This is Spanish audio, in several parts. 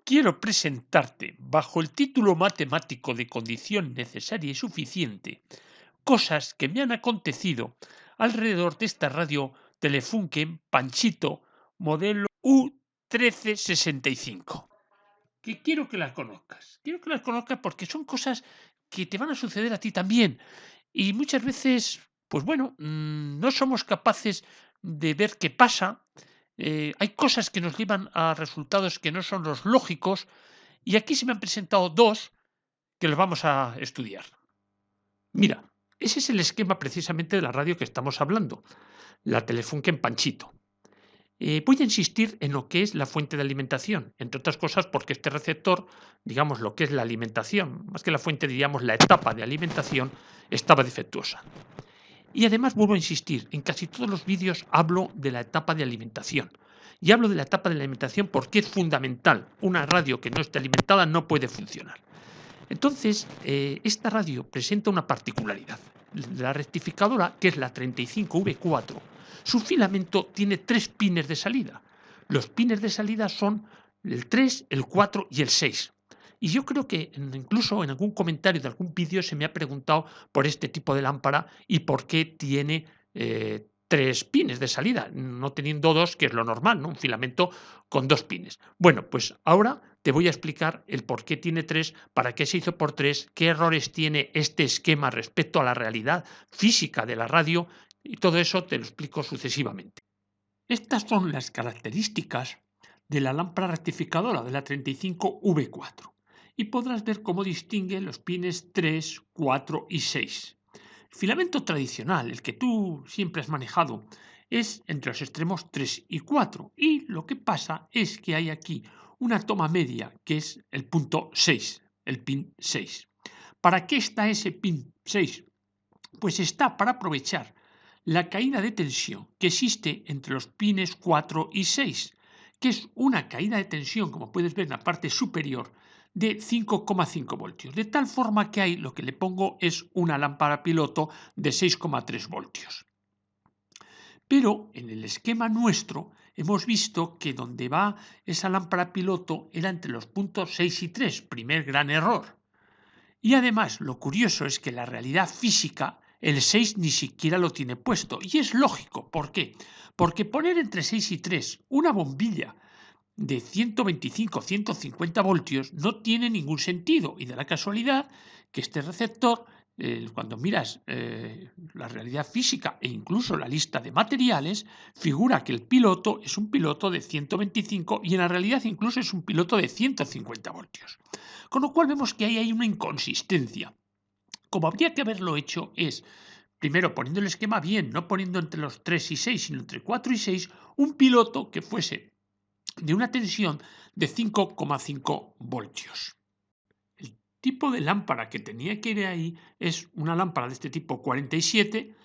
Quiero presentarte, bajo el título matemático de condición necesaria y suficiente, cosas que me han acontecido alrededor de esta radio Telefunken Panchito modelo U1365. Que quiero que las conozcas. Quiero que las conozcas porque son cosas que te van a suceder a ti también. Y muchas veces, pues bueno, no somos capaces de ver qué pasa. Hay cosas que nos llevan a resultados que no son los lógicos. Y aquí se me han presentado dos que los vamos a estudiar. Mira, ese es el esquema precisamente de la radio que estamos hablando, la Telefunken Panchito. Voy a insistir en lo que es la fuente de alimentación, entre otras cosas porque este receptor, digamos lo que es la alimentación, más que la fuente diríamos la etapa de alimentación, estaba defectuosa. Y además vuelvo a insistir, en casi todos los vídeos hablo de la etapa de alimentación. Y hablo de la etapa de alimentación porque es fundamental. Una radio que no esté alimentada no puede funcionar. Entonces, esta radio presenta una particularidad. La rectificadora, que es la 35V4, su filamento tiene tres pines de salida. Los pines de salida son el 3, el 4 y el 6. Y yo creo que incluso en algún comentario de algún vídeo se me ha preguntado por este tipo de lámpara y por qué tiene tres pines de salida, no teniendo dos, que es lo normal, ¿no? Un filamento con dos pines. Bueno, pues ahora te voy a explicar el por qué tiene tres, para qué se hizo por tres, qué errores tiene este esquema respecto a la realidad física de la radio y todo eso te lo explico sucesivamente. Estas son las características de la lámpara rectificadora de la 35V4 y podrás ver cómo distingue los pines 3, 4 y 6. El filamento tradicional, el que tú siempre has manejado, es entre los extremos 3 y 4 y lo que pasa es que hay aquí una toma media que es el punto 6, el pin 6. ¿Para qué está ese pin 6? Pues está para aprovechar la caída de tensión que existe entre los pines 4 y 6, que es una caída de tensión, como puedes ver en la parte superior, de 5,5 voltios. De tal forma que ahí lo que le pongo es una lámpara piloto de 6,3 voltios. Pero en el esquema nuestro hemos visto que donde va esa lámpara piloto era entre los puntos 6 y 3, primer gran error. Y además, lo curioso es que la realidad física, el 6 ni siquiera lo tiene puesto. Y es lógico. ¿Por qué? Porque poner entre 6 y 3 una bombilla de 125, 150 voltios no tiene ningún sentido. Y da la casualidad que este receptor, cuando miras la realidad física e incluso la lista de materiales, figura que el piloto es un piloto de 125 y en la realidad incluso es un piloto de 150 voltios. Con lo cual vemos que ahí hay una inconsistencia. Como habría que haberlo hecho es, primero poniendo el esquema bien, no poniendo entre los 3 y 6, sino entre 4 y 6, un piloto que fuese de una tensión de 5,5 voltios. El tipo de lámpara que tenía que ir ahí es una lámpara de este tipo 47,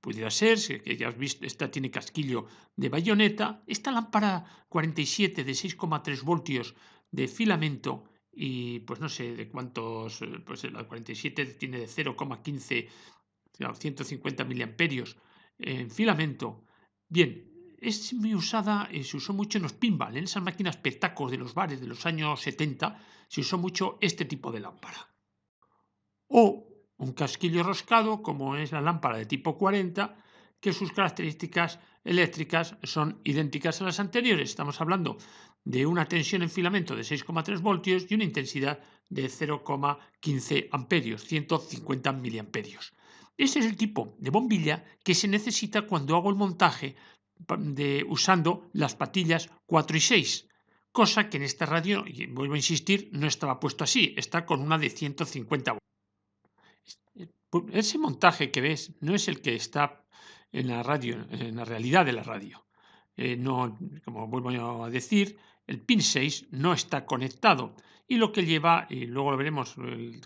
pudiera ser, que ya has visto, esta tiene casquillo de bayoneta. Esta lámpara 47 de 6,3 voltios de filamento y pues no sé de cuántos, pues la 47 tiene de 0,15, 150 miliamperios en filamento. Bien, es muy usada, se usó mucho en los pinball, en esas máquinas petacos de los bares de los años 70, se usó mucho este tipo de lámpara. O un casquillo roscado, como es la lámpara de tipo 40, que sus características eléctricas son idénticas a las anteriores. Estamos hablando de una tensión en filamento de 6,3 voltios y una intensidad de 0,15 amperios, 150 miliamperios. Ese es el tipo de bombilla que se necesita cuando hago el montaje usando las patillas 4 y 6, cosa que en esta radio, y vuelvo a insistir, no estaba puesto así, está con una de 150 voltios. Ese montaje que ves no es el que está en la radio, en la realidad de la radio. No, como vuelvo a decir, el pin 6 no está conectado y lo que lleva, y luego lo veremos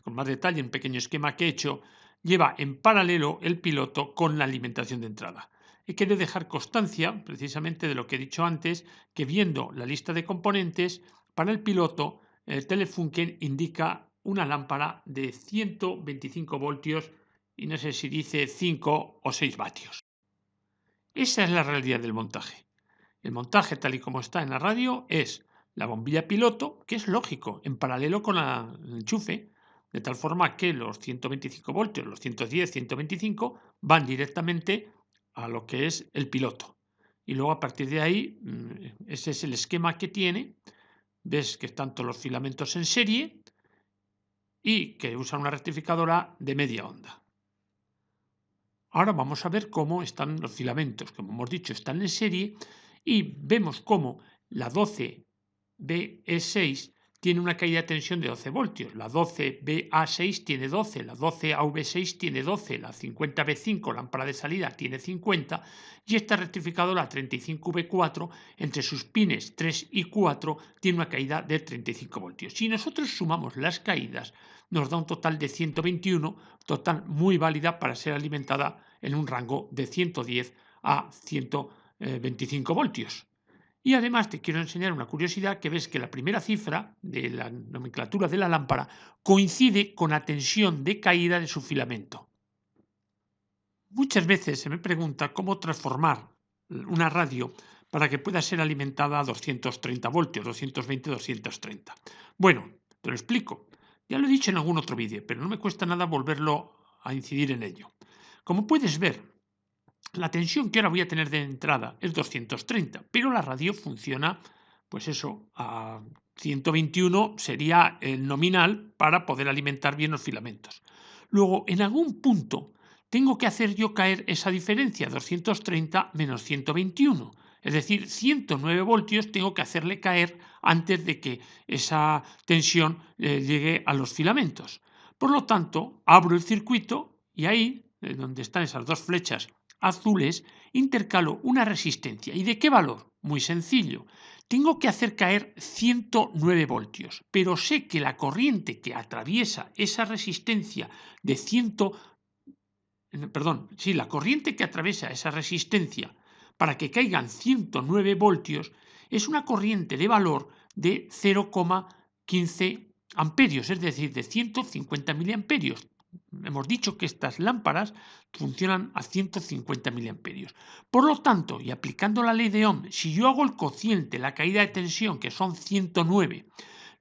con más detalle en un pequeño esquema que he hecho, lleva en paralelo el piloto con la alimentación de entrada. He querido dejar constancia precisamente de lo que he dicho antes, que viendo la lista de componentes, para el piloto, el Telefunken indica una lámpara de 125 voltios y no sé si dice 5 o 6 vatios. Esa es la realidad del montaje. El montaje tal y como está en la radio es la bombilla piloto, que es lógico, en paralelo con el enchufe, de tal forma que los 125 voltios, los 110, 125 van directamente a lo que es el piloto. Y luego a partir de ahí, ese es el esquema que tiene. Ves que están todos los filamentos en serie y que usan una rectificadora de media onda. Ahora vamos a ver cómo están los filamentos. Como hemos dicho, están en serie y vemos cómo la 12BE6 tiene una caída de tensión de 12 voltios, la 12BA6 tiene 12, la 12AV6 tiene 12, la 50B5, lámpara de salida, tiene 50 y esta rectificadora 35V4 entre sus pines 3 y 4 tiene una caída de 35 voltios. Si nosotros sumamos las caídas, nos da un total de 121, total muy válida para ser alimentada en un rango de 110 a 125 voltios. Y además te quiero enseñar una curiosidad, que ves que la primera cifra de la nomenclatura de la lámpara coincide con la tensión de caída de su filamento. Muchas veces se me pregunta cómo transformar una radio para que pueda ser alimentada a 230 voltios, 220, 230. Bueno, te lo explico. Ya lo he dicho en algún otro vídeo, pero no me cuesta nada volverlo a incidir en ello. Como puedes ver, la tensión que ahora voy a tener de entrada es 230, pero la radio funciona, pues eso, a 121 sería el nominal para poder alimentar bien los filamentos. Luego, en algún punto, tengo que hacer yo caer esa diferencia, 230 menos 121. Es decir, 109 voltios tengo que hacerle caer antes de que esa tensión llegue a los filamentos. Por lo tanto, abro el circuito y ahí, donde están esas dos flechas azules, intercalo una resistencia. ¿Y de qué valor? Muy sencillo. Tengo que hacer caer 109 voltios, pero sé que la corriente que atraviesa esa resistencia de la corriente que atraviesa esa resistencia para que caigan 109 voltios es una corriente de valor de 0,15 amperios, es decir, de 150 miliamperios. Hemos dicho que estas lámparas funcionan a 150 miliamperios. Por lo tanto, y aplicando la ley de Ohm, si yo hago el cociente, la caída de tensión, que son 109,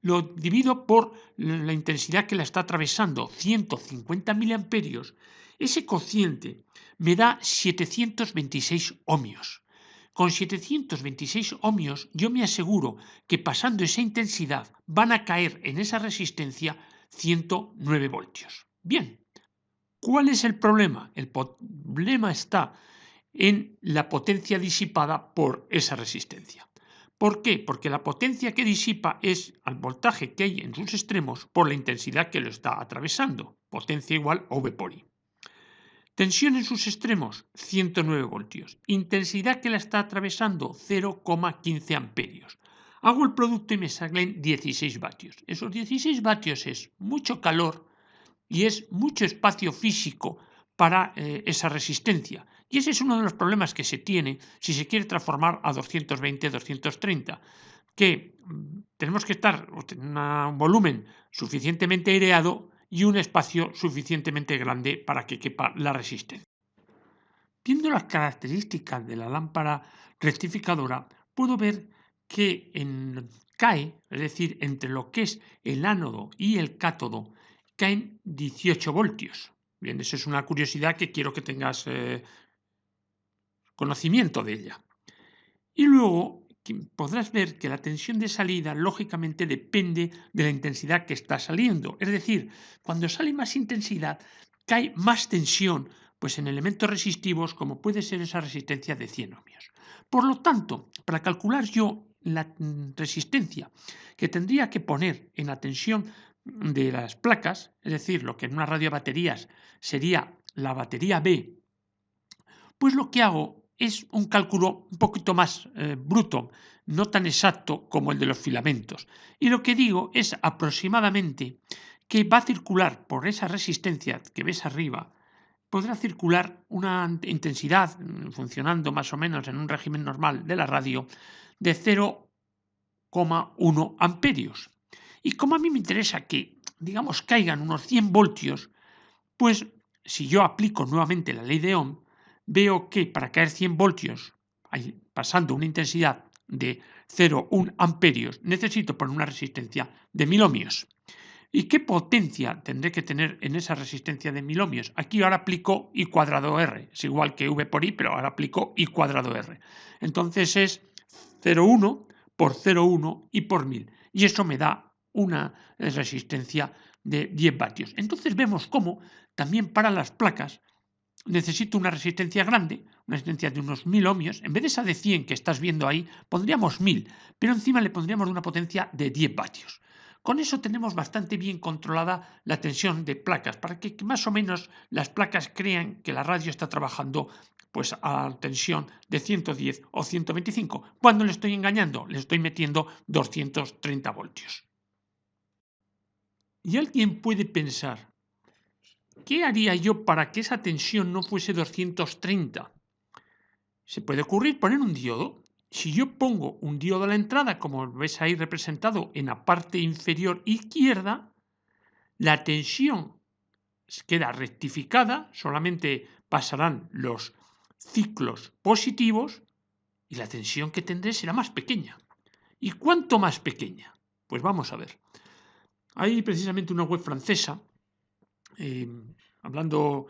lo divido por la intensidad que la está atravesando, 150 miliamperios, ese cociente me da 726 ohmios. Con 726 ohmios yo me aseguro que pasando esa intensidad van a caer en esa resistencia 109 voltios. Bien, ¿cuál es el problema? El problema está en la potencia disipada por esa resistencia. ¿Por qué? Porque la potencia que disipa es al voltaje que hay en sus extremos por la intensidad que lo está atravesando. Potencia igual a V por I. Tensión en sus extremos, 109 voltios. Intensidad que la está atravesando, 0,15 amperios. Hago el producto y me salen 16 vatios. Esos 16 vatios es mucho calor y es mucho espacio físico para esa resistencia. Y ese es uno de los problemas que se tiene si se quiere transformar a 220, 230, que tenemos que estar en un volumen suficientemente aireado y un espacio suficientemente grande para que quepa la resistencia. Viendo las características de la lámpara rectificadora, puedo ver que cae, es decir, entre lo que es el ánodo y el cátodo, caen 18 voltios. Bien, eso es una curiosidad que quiero que tengas conocimiento de ella. Y luego podrás ver que la tensión de salida lógicamente depende de la intensidad que está saliendo. Es decir, cuando sale más intensidad, cae más tensión pues en elementos resistivos como puede ser esa resistencia de 100 ohmios. Por lo tanto, para calcular yo la resistencia que tendría que poner en la tensión de las placas, es decir, lo que en una radio baterías sería la batería B, pues lo que hago es un cálculo un poquito más bruto, no tan exacto como el de los filamentos. Y lo que digo es aproximadamente que va a circular por esa resistencia que ves arriba, podrá circular una intensidad, funcionando más o menos en un régimen normal de la radio, de 0,1 amperios. Y como a mí me interesa que, digamos, caigan unos 100 voltios, pues si yo aplico nuevamente la ley de Ohm, veo que para caer 100 voltios, pasando una intensidad de 0,1 amperios, necesito poner una resistencia de 1000 ohmios. ¿Y qué potencia tendré que tener en esa resistencia de 1000 ohmios? Aquí ahora aplico I cuadrado R, es igual que V por I, pero ahora aplico I cuadrado R. Entonces es 0,1 por 0,1 y por 1000. Y eso me da una resistencia de 10 vatios. Entonces vemos cómo también para las placas necesito una resistencia grande, una resistencia de unos 1000 ohmios. En vez de esa de 100 que estás viendo ahí, pondríamos 1000, pero encima le pondríamos una potencia de 10 vatios. Con eso tenemos bastante bien controlada la tensión de placas, para que más o menos las placas crean que la radio está trabajando pues a tensión de 110 o 125. Cuando le estoy engañando, le estoy metiendo 230 voltios. Y alguien puede pensar, ¿qué haría yo para que esa tensión no fuese 230? Se puede ocurrir poner un diodo. Si yo pongo un diodo a la entrada, como ves ahí representado en la parte inferior izquierda, la tensión queda rectificada, solamente pasarán los ciclos positivos y la tensión que tendré será más pequeña. ¿Y cuánto más pequeña? Pues vamos a ver. Hay precisamente una web francesa, hablando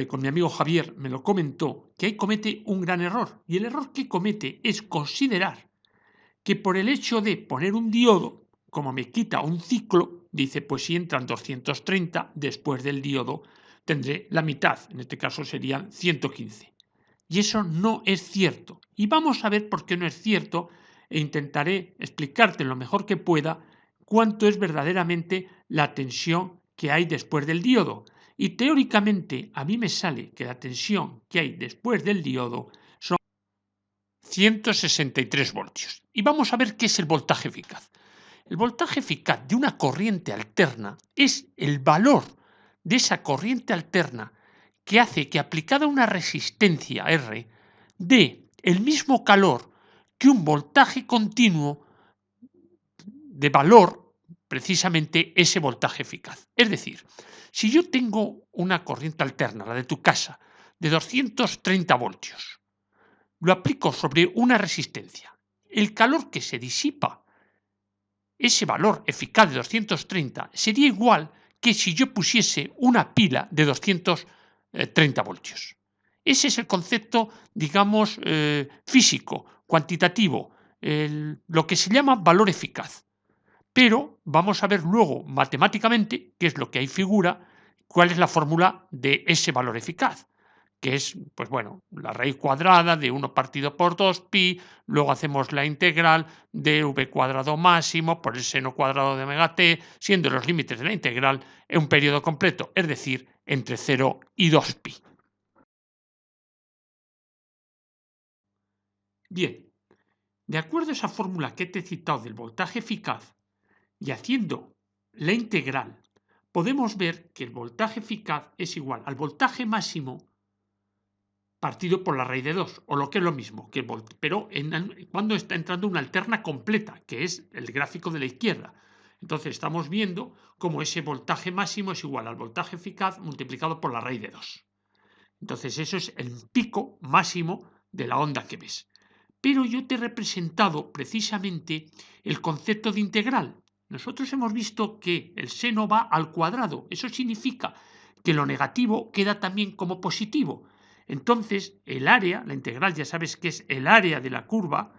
con mi amigo Javier, me lo comentó, que ahí comete un gran error. Y el error que comete es considerar que por el hecho de poner un diodo, como me quita un ciclo, dice, pues si entran 230, después del diodo tendré la mitad, en este caso serían 115. Y eso no es cierto. Y vamos a ver por qué no es cierto e intentaré explicarte lo mejor que pueda cuánto es verdaderamente la tensión que hay después del diodo. Y teóricamente a mí me sale que la tensión que hay después del diodo son 163 voltios. Y vamos a ver qué es el voltaje eficaz. El voltaje eficaz de una corriente alterna es el valor de esa corriente alterna que hace que aplicada una resistencia R dé el mismo calor que un voltaje continuo de valor precisamente ese voltaje eficaz. Es decir, si yo tengo una corriente alterna, la de tu casa, de 230 voltios, lo aplico sobre una resistencia, el calor que se disipa, ese valor eficaz de 230, sería igual que si yo pusiese una pila de 230 voltios. Ese es el concepto, digamos, físico, cuantitativo, lo que se llama valor eficaz. Pero vamos a ver luego matemáticamente, que es lo que ahí figura, cuál es la fórmula de ese valor eficaz, que es, pues bueno, la raíz cuadrada de 1 partido por 2pi, luego hacemos la integral de v cuadrado máximo por el seno cuadrado de omega t, siendo los límites de la integral en un periodo completo, es decir, entre 0 y 2pi. Bien, de acuerdo a esa fórmula que te he citado del voltaje eficaz, y haciendo la integral, podemos ver que el voltaje eficaz es igual al voltaje máximo partido por la raíz de 2, o lo que es lo mismo, pero cuando está entrando una alterna completa, que es el gráfico de la izquierda. Entonces estamos viendo cómo ese voltaje máximo es igual al voltaje eficaz multiplicado por la raíz de 2. Entonces eso es el pico máximo de la onda que ves. Pero yo te he representado precisamente el concepto de integral. Nosotros hemos visto que el seno va al cuadrado. Eso significa que lo negativo queda también como positivo. Entonces, el área, la integral ya sabes que es el área de la curva.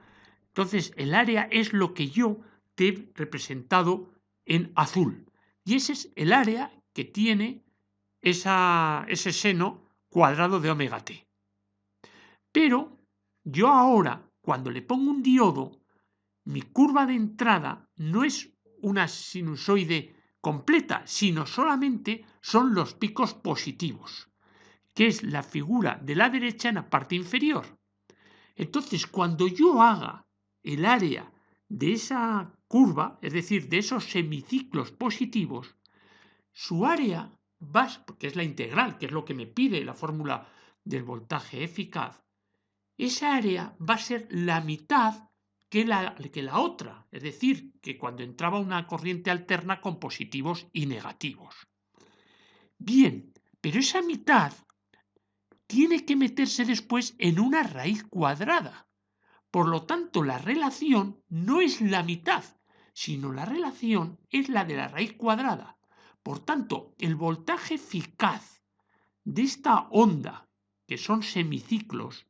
Entonces, el área es lo que yo te he representado en azul. Y ese es el área que tiene ese seno cuadrado de omega t. Pero yo ahora, cuando le pongo un diodo, mi curva de entrada no es una sinusoide completa, sino solamente son los picos positivos, que es la figura de la derecha en la parte inferior. Entonces, cuando yo haga el área de esa curva, es decir, de esos semiciclos positivos, su área va, porque es la integral, que es lo que me pide la fórmula del voltaje eficaz, esa área va a ser la mitad que la otra, es decir, que cuando entraba una corriente alterna con positivos y negativos. Bien, pero esa mitad tiene que meterse después en una raíz cuadrada, Por lo tanto, la relación no es la mitad, sino la relación es la de la raíz cuadrada. Por tanto, el voltaje eficaz de esta onda, que son semiciclos,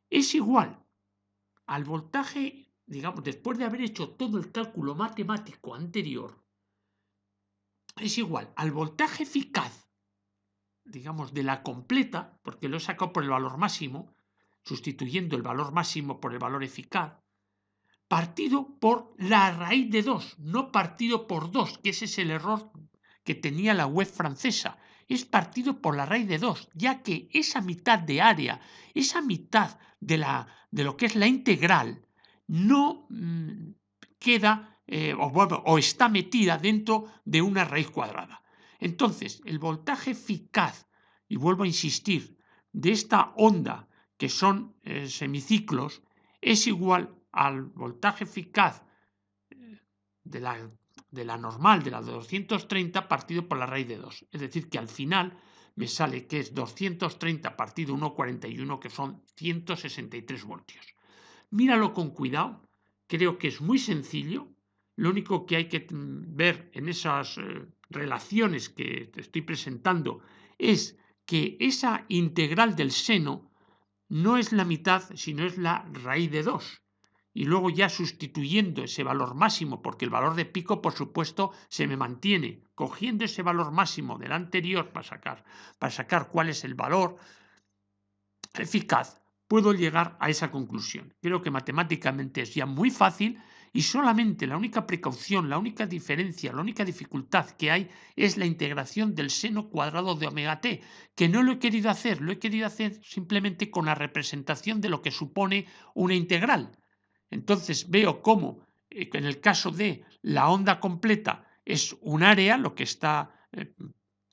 es igual al voltaje, digamos, después de haber hecho todo el cálculo matemático anterior, es igual al voltaje eficaz, digamos, de la completa, porque lo he sacado por el valor máximo, sustituyendo el valor máximo por el valor eficaz, partido por la raíz de 2, no partido por 2, que ese es el error que tenía la web francesa. Es partido por la raíz de 2, ya que esa mitad de área, esa mitad de lo que es la integral, no queda o está metida dentro de una raíz cuadrada. Entonces, el voltaje eficaz, y vuelvo a insistir, de esta onda que son semiciclos, es igual al voltaje eficaz de la normal, de la de 230, partido por la raíz de 2. Es decir, que al final me sale que es 230 partido 1,41, que son 163 voltios. Míralo con cuidado, creo que es muy sencillo. Lo único que hay que ver en esas relaciones que te estoy presentando es que esa integral del seno no es la mitad, sino es la raíz de 2. Y luego ya sustituyendo ese valor máximo, porque el valor de pico, por supuesto, se me mantiene, cogiendo ese valor máximo del anterior para sacar cuál es el valor eficaz, puedo llegar a esa conclusión. Creo que matemáticamente es ya muy fácil y solamente la única precaución, la única diferencia, la única dificultad que hay es la integración del seno cuadrado de omega t, que no lo he querido hacer, lo he querido hacer simplemente con la representación de lo que supone una integral. Entonces veo cómo en el caso de la onda completa es un área, lo que está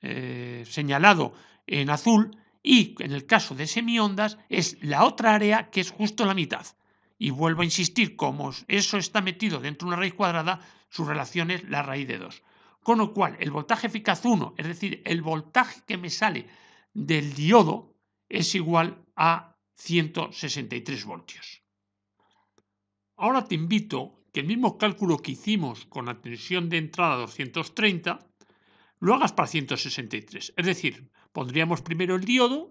señalado en azul, y en el caso de semiondas es la otra área que es justo la mitad. Y vuelvo a insistir, como eso está metido dentro de una raíz cuadrada, su relación es la raíz de 2. Con lo cual, el voltaje eficaz 1, es decir, el voltaje que me sale del diodo, es igual a 163 voltios. Ahora te invito que el mismo cálculo que hicimos con la tensión de entrada 230, lo hagas para 163. Es decir, pondríamos primero el diodo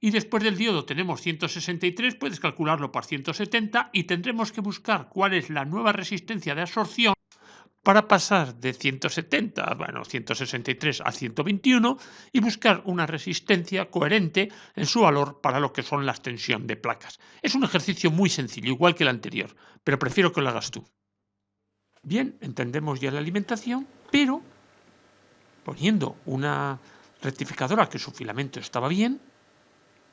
y después del diodo tenemos 163, puedes calcularlo por 170 y tendremos que buscar cuál es la nueva resistencia de absorción para pasar de 163 a 121 y buscar una resistencia coherente en su valor para lo que son las tensión de placas. Es un ejercicio muy sencillo, igual que el anterior, pero prefiero que lo hagas tú. Bien, entendemos ya la alimentación, pero poniendo una rectificadora que su filamento estaba bien,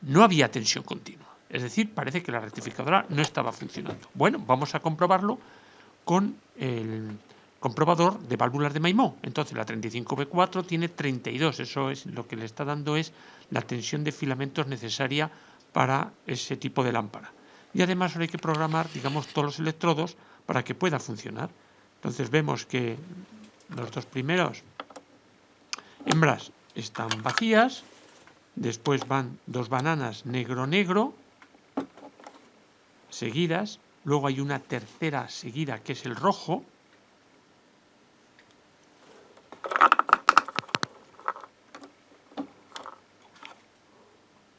no había tensión continua. Es decir, parece que la rectificadora no estaba funcionando. Bueno, vamos a comprobarlo con el comprobador de válvulas de Maimó. Entonces la 35B4 tiene 32. Eso es lo que le está dando es la tensión de filamentos necesaria para ese tipo de lámpara. Y además ahora hay que programar, digamos, todos los electrodos para que pueda funcionar. Entonces vemos que los dos primeros hembras están vacías, después van dos bananas negro-negro seguidas, luego hay una tercera seguida que es el rojo,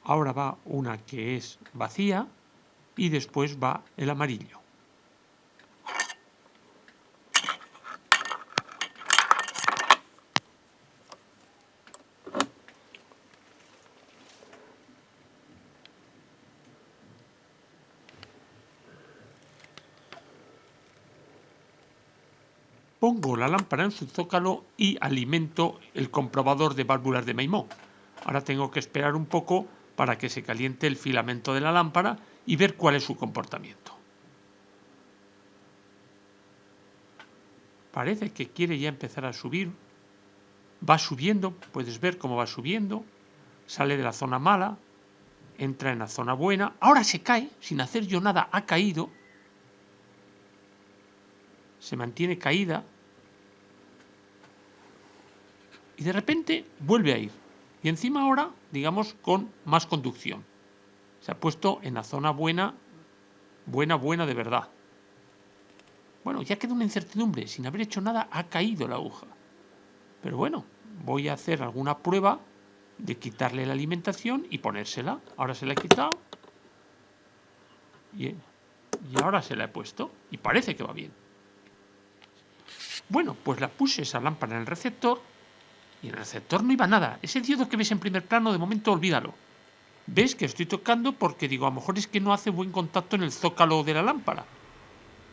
ahora va una que es vacía y después va el amarillo. Pongo la lámpara en su zócalo y alimento el comprobador de válvulas de Maimó. Ahora tengo que esperar un poco para que se caliente el filamento de la lámpara y ver cuál es su comportamiento. Parece que quiere ya empezar a subir. Va subiendo, puedes ver cómo va subiendo. Sale de la zona mala, entra en la zona buena. Ahora se cae, sin hacer yo nada, ha caído. Se mantiene caída y de repente vuelve a ir. Y encima ahora, digamos, con más conducción. Se ha puesto en la zona buena buena de verdad. Bueno, ya queda una incertidumbre. Sin haber hecho nada, ha caído la aguja. Pero bueno, voy a hacer alguna prueba de quitarle la alimentación y ponérsela. Ahora se la he quitado. Y ahora se la he puesto. Y parece que va bien. Bueno, pues la puse esa lámpara en el receptor. Y en el receptor no iba nada. Ese diodo que ves en primer plano, de momento olvídalo. ¿Ves que estoy tocando? Porque digo, a lo mejor es que no hace buen contacto en el zócalo de la lámpara.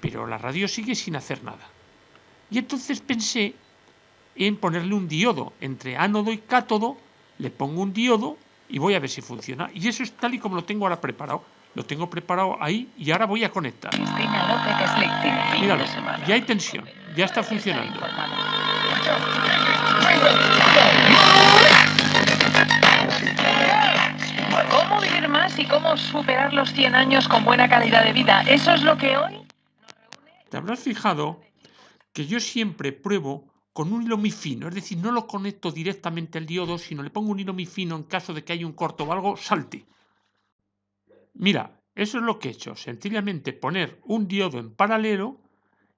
Pero la radio sigue sin hacer nada. Y entonces pensé en ponerle un diodo entre ánodo y cátodo. Le pongo un diodo y voy a ver si funciona. Y eso es tal y como lo tengo ahora preparado. Lo tengo preparado ahí y ahora voy a conectar. Míralo, ya hay tensión, ya está funcionando. ¿Cómo vivir más y cómo superar los 100 años con buena calidad de vida? Eso es lo que hoy... Te habrás fijado que yo siempre pruebo con un hilo muy fino, es decir, no lo conecto directamente al diodo, sino le pongo un hilo muy fino en caso de que haya un corto o algo, salte. Mira, eso es lo que he hecho, sencillamente poner un diodo en paralelo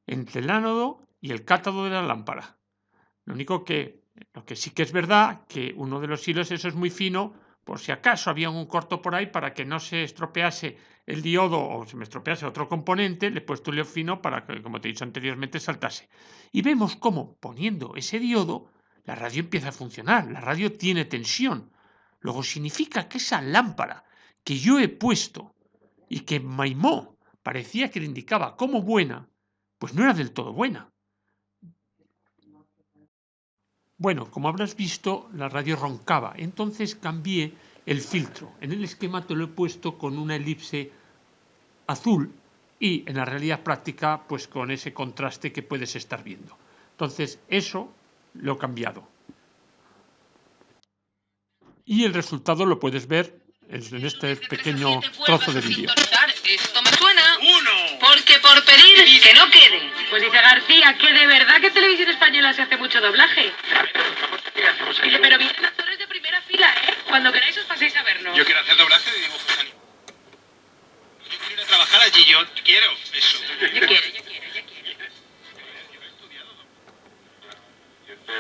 entre el ánodo y el cátodo de la lámpara. Lo que sí que es verdad que uno de los hilos, eso es muy fino, por si acaso había un corto por ahí, para que no se estropease el diodo o se me estropease otro componente, le he puesto un hilo fino para que, como te he dicho anteriormente, saltase. Y vemos cómo, poniendo ese diodo, la radio empieza a funcionar, la radio tiene tensión. Luego significa que esa lámpara que yo he puesto y que Maimó parecía que le indicaba como buena, pues no era del todo buena. Bueno, como habrás visto, la radio roncaba, entonces cambié el filtro. En el esquema te lo he puesto con una elipse azul y en la realidad práctica pues con ese contraste que puedes estar viendo. Entonces eso lo he cambiado. Y el resultado lo puedes ver en este pequeño trozo de vídeo. Esto me suena. Porque por pedir que no quede. Pues dice García que de verdad que en Televisión Española se hace mucho doblaje. Dice, pero vienen actores de primera fila, ¿eh? Cuando queráis os paséis a vernos. Yo quiero hacer doblaje de dibujos animados. Yo quiero ir a trabajar allí, yo quiero eso. Ya quiere.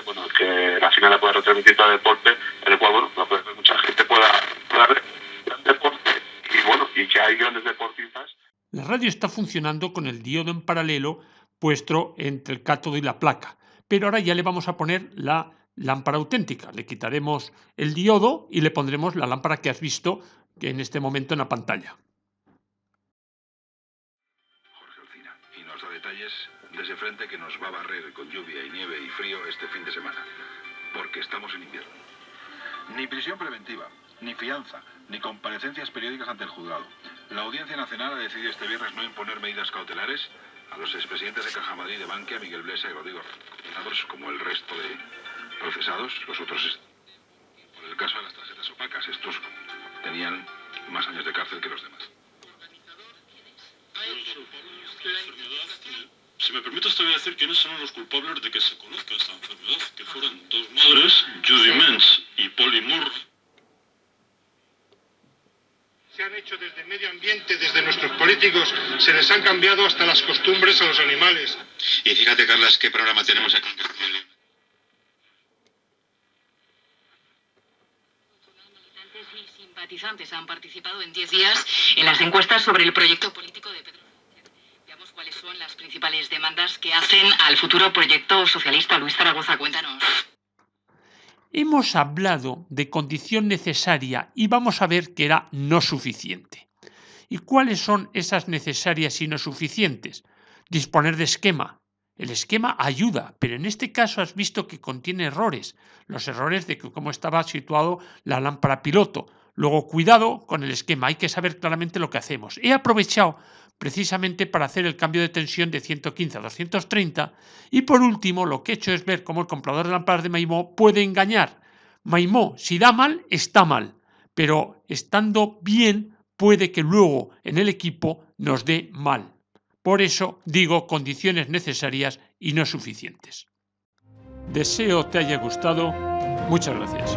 Bueno, que la final la puede retransmitir para el deporte, en el cual, bueno, mucha gente pueda ver el deporte y, bueno, y que hay grandes deportistas. La radio está funcionando con el diodo en paralelo puesto entre el cátodo y la placa, pero ahora ya le vamos a poner la lámpara auténtica. Le quitaremos el diodo y le pondremos la lámpara que has visto en este momento en la pantalla. Jorge Alcina, y nos da detalles desde frente que nos va a barrer con lluvia y nieve y frío este fin de semana, porque estamos en invierno. Ni prisión preventiva, ni fianza, ni comparecencias periódicas ante el juzgado. La Audiencia Nacional ha decidido este viernes no imponer medidas cautelares a los expresidentes de Caja Madrid, de Bankia, Miguel Blesa y Rodrigo Rodríguez, como el resto de procesados. Los otros, por el caso de las tarjetas opacas, estos tenían más años de cárcel que los demás. Si me permites, te voy a decir quiénes son los culpables de que se conozca esta enfermedad, que fueron dos madres, Judy Menz y Polly Moore. Se han hecho desde medio ambiente, desde nuestros políticos, se les han cambiado hasta las costumbres a los animales. Y fíjate, Carlas, qué programa tenemos aquí en Castilla y León. Militantes y simpatizantes han participado en 10 días en las encuestas sobre el proyecto político de Pedro Sánchez. Veamos cuáles son las principales demandas que hacen al futuro proyecto socialista. Luis Zaragoza, cuéntanos. Hemos hablado de condición necesaria y vamos a ver que era no suficiente. ¿Y cuáles son esas necesarias y no suficientes? Disponer de esquema. El esquema ayuda, pero en este caso has visto que contiene errores. Los errores de cómo estaba situado la lámpara piloto. Luego, cuidado con el esquema, hay que saber claramente lo que hacemos. He aprovechado precisamente para hacer el cambio de tensión de 115 a 230 y por último lo que he hecho es ver cómo el comprador de lámparas de Maimó puede engañar. Maimó, si da mal, está mal, pero estando bien puede que luego en el equipo nos dé mal. Por eso digo condiciones necesarias y no suficientes. Deseo te haya gustado. Muchas gracias.